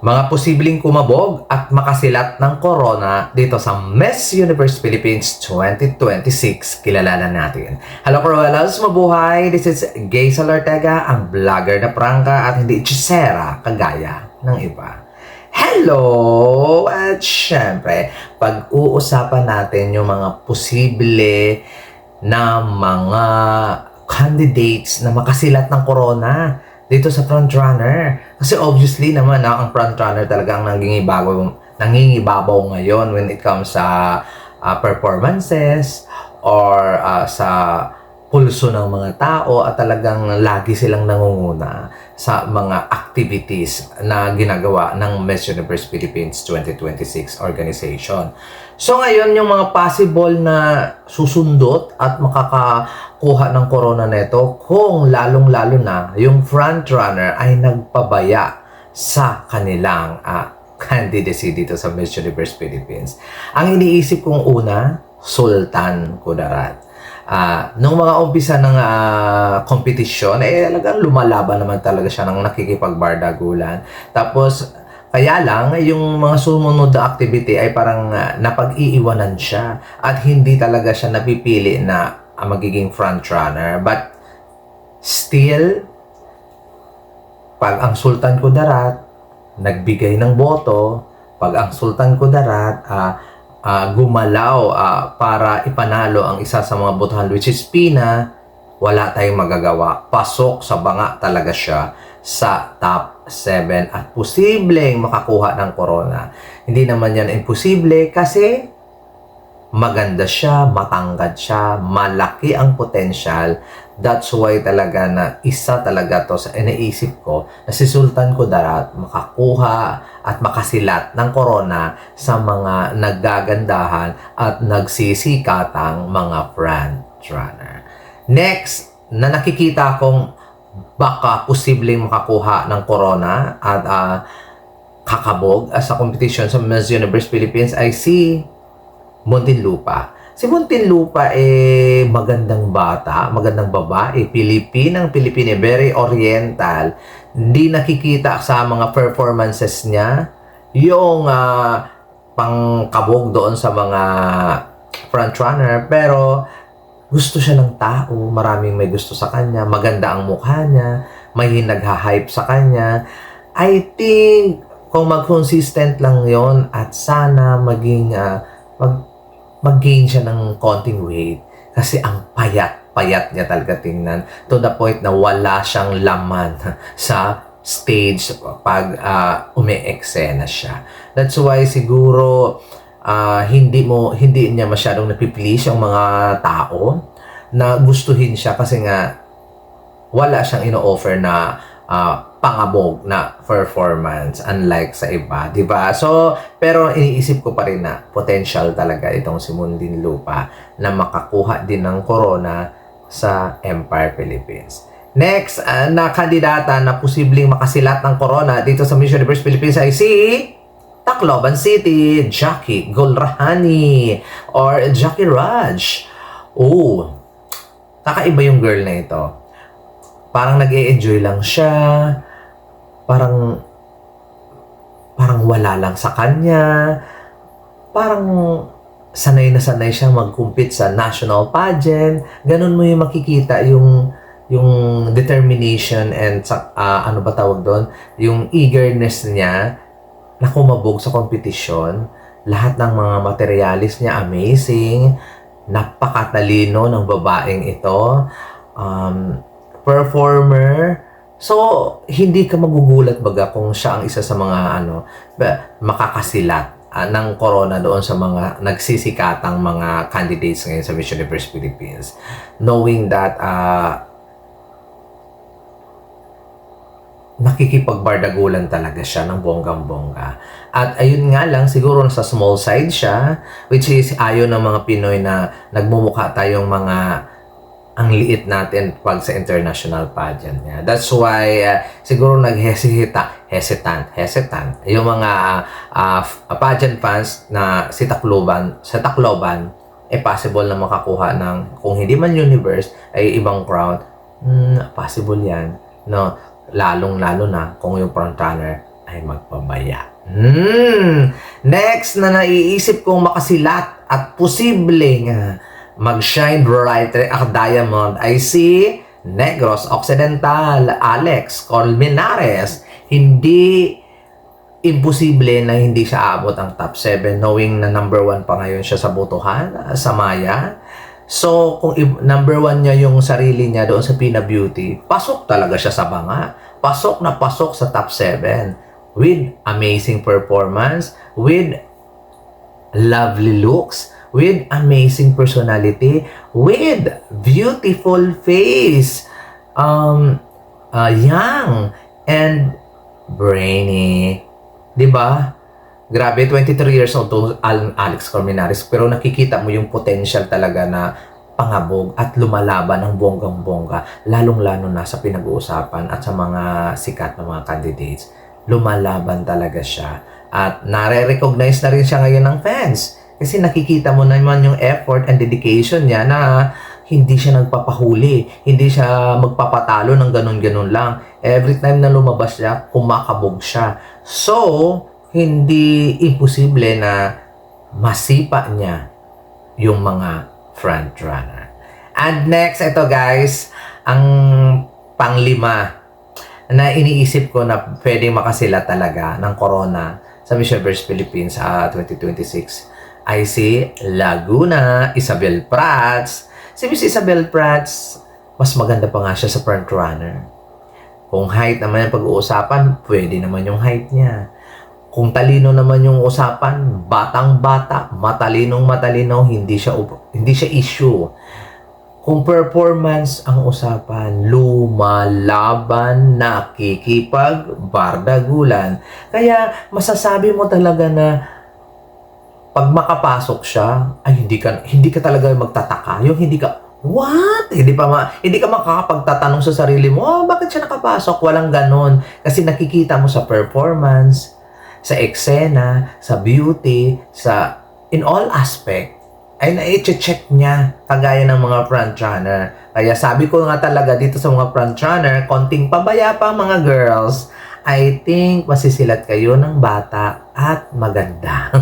Mga posibleng kumabog at makasilat ng corona dito sa Miss Universe Philippines 2026. Kilalanan natin. Hello Cruelas, mabuhay! This is Gaysel Ortega, ang vlogger na prangka at hindi hechicera kagaya ng iba. Hello! At syempre, pag-uusapan natin yung mga posible na mga candidates na makasilat ng corona dito sa frontrunner. Kasi obviously naman ang frontrunner talaga ang nangingibabaw ngayon when it comes sa performances or sa pulso ng mga tao at talagang lagi silang nangunguna sa mga activities na ginagawa ng Miss Universe Philippines 2026 organization. So ngayon, yung mga possible na susundot at makakakuha ng corona neto kung lalong-lalo na yung frontrunner ay nagpabaya sa kanilang candidacy dito sa Miss Universe Philippines. Ang iniisip kong una, Sultan Kudarat. Nung mga umpisa ng kompetisyon, talagang lumalaban naman talaga siya ng nakikipagbardagulan. Tapos, kaya lang, yung mga sumunod na activity ay parang napag-iiwanan siya at hindi talaga siya napipili na magiging frontrunner. But still, pag ang Sultan Kudarat nagbigay ng boto, pag ang Sultan Kudarat gumalaw para ipanalo ang isa sa mga botohan, which is Pina, wala tayong magagawa. Pasok sa banga talaga siya sa top 7 at posibleng makakuha ng corona. Hindi naman yan imposible kasi maganda siya, matangkad siya, malaki ang potential. That's why talaga na isa talaga to sa iniisip ko na si Sultan Kudarat makakuha at makasilat ng corona sa mga naggagandahan at nagsisikatang mga frontrunner. Next, na nakikita kong baka posibleng makakuha ng corona at kakabog sa competition sa Miss Universe Philippines ay si Muntinlupa. Si Muntinlupa magandang bata, magandang babae, Pilipinang Pilipine, very oriental. Hindi nakikita sa mga performances niya yung pangkabog doon sa mga frontrunner, pero gusto siya ng tao, maraming may gusto sa kanya, maganda ang mukha niya, may nagha-hype sa kanya. I think kung mag-consistent lang yon at sana maging mag-gain siya ng konting weight kasi ang payat niya talaga tingnan to the point na wala siyang laman sa stage pag umi-eksena siya. That's why siguro hindi niya masyadong napiplease yung mga tao na gustuhin siya kasi nga wala siyang ino-offer na pangabog na performance unlike sa iba, di ba? So, pero iniisip ko pa rin na potential talaga itong si Muntinlupa na makakuha din ng corona sa Empire Philippines. Next, na kandidata na posibleng makasilat ng corona dito sa Miss Universe Philippines ay si Tacloban City, Jackie Golrahani or Jackie Raj. Kakaiba yung girl na ito. Parang nag-e-enjoy lang siya. Parang wala lang sa kanya. Parang sanay na sanay siya mag-compete sa national pageant. Ganun mo yung makikita yung determination and ano ba tawag doon? Yung eagerness niya na kumabog sa competition. Lahat ng mga materialis niya amazing. Napakatalino ng babaeng ito. Performer. So, hindi ka magugulat baga kung siya ang isa sa mga makakasilat ng corona doon sa mga nagsisikatang mga candidates ngayon sa Miss Universe Philippines. Knowing that nakikipagbardagulan talaga siya ng bonggang-bongga. At ayun nga lang, siguro nasa small side siya, which is ayaw ng mga Pinoy na nagmumukha tayong mga ang liit natin pag sa international pageant niya. That's why siguro hesitant yung mga pageant fans na sa Tacloban possible na makakuha ng, kung hindi man universe ay ibang crown. Possible yan, no? Lalong-lalo na kung yung frontrunner ay magpabaya. Next na naiisip kong makasilat at posibleng mag-shine brighter ang diamond ay si Negros Occidental, Alex Colmenares. Hindi imposible na hindi siya abot ang top 7 knowing na number 1 pa ngayon siya sa botohan, sa Maya. So, kung number 1 niya yung sarili niya doon sa Pina Beauty, pasok talaga siya sa banga. Pasok na pasok sa top 7 with amazing performance, with lovely looks, with amazing personality, with beautiful face, young, and brainy. Diba? Grabe, 23 years old to Alex Colmenares, pero nakikita mo yung potential talaga na pangabog at lumalaban ng bonggang-bongga, lalong-lalo na sa pinag-uusapan at sa mga sikat na mga candidates. Lumalaban talaga siya at nare-recognize na rin siya ngayon ng fans kasi nakikita mo naman yung effort and dedication niya na hindi siya nagpapahuli, hindi siya magpapatalo ng ganun-ganun lang. Every time na lumabas siya, kumakabog siya. So, hindi imposible na masipa niya yung mga frontrunner. And next, ito guys, ang panglima na iniisip ko na pwedeng makasila talaga ng corona sa Miss Universe Philippines sa 2026 ay si Laguna Isabel Prats. Si Miss Isabel Prats, mas maganda pa nga siya sa frontrunner. Kung height naman yung pag-uusapan, pwede naman yung height niya. Kung talino naman yung usapan, batang-bata, matalinong-matalino, hindi siya issue. Kung performance ang usapan, lumalaban, nakikipag, bardagulan. Kaya masasabi mo talaga na pag makapasok siya, ay hindi ka talaga magtataka. Yung hindi ka, what? Hindi ka makakapagtatanong sa sarili mo, bakit siya nakapasok? Walang ganon. Kasi nakikita mo sa performance, sa eksena, sa beauty, in all aspect, ay na-check niya kagaya ng mga frontrunner. Kaya sabi ko nga talaga dito sa mga frontrunner, konting pabaya pa mga girls, I think masisilat kayo ng bata at maganda.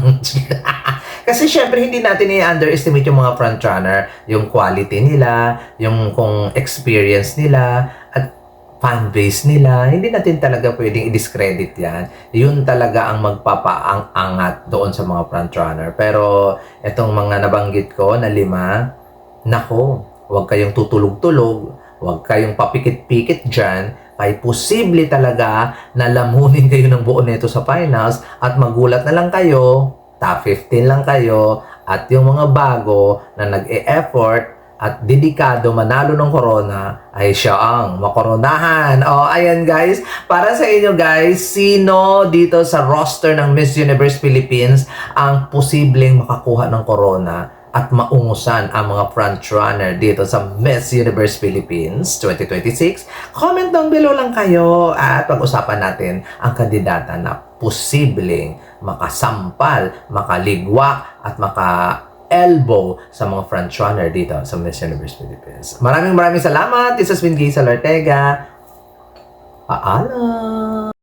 Kasi syempre hindi natin i-underestimate yung mga frontrunner, yung quality nila, yung kung experience nila, at fan base nila. Hindi natin talaga pwedeng i-discredit yan. Yun talaga ang magpapaangat doon sa mga frontrunner. Pero itong mga nabanggit ko na 5, nako, huwag kayong tutulog-tulog, huwag kayong papikit-pikit dyan, ay posible talaga na lamunin kayo ng buo nito sa finals at magulat na lang kayo, top 15 lang kayo, at yung mga bago na nag-e-effort at dedikado manalo ng corona ay siya ang makoronahan. O, ayan guys, para sa inyo guys, sino dito sa roster ng Miss Universe Philippines ang posibleng makakuha ng corona at maungusan ang mga frontrunner dito sa Miss Universe Philippines 2026? Comment down below lang kayo at pag-usapan natin ang kandidata na posibleng makasampal, makaligwak at elbow sa mga frontrunner dito sa Miss Universe Philippines. Maraming salamat. This has been Gaysel Ortega. Paalam!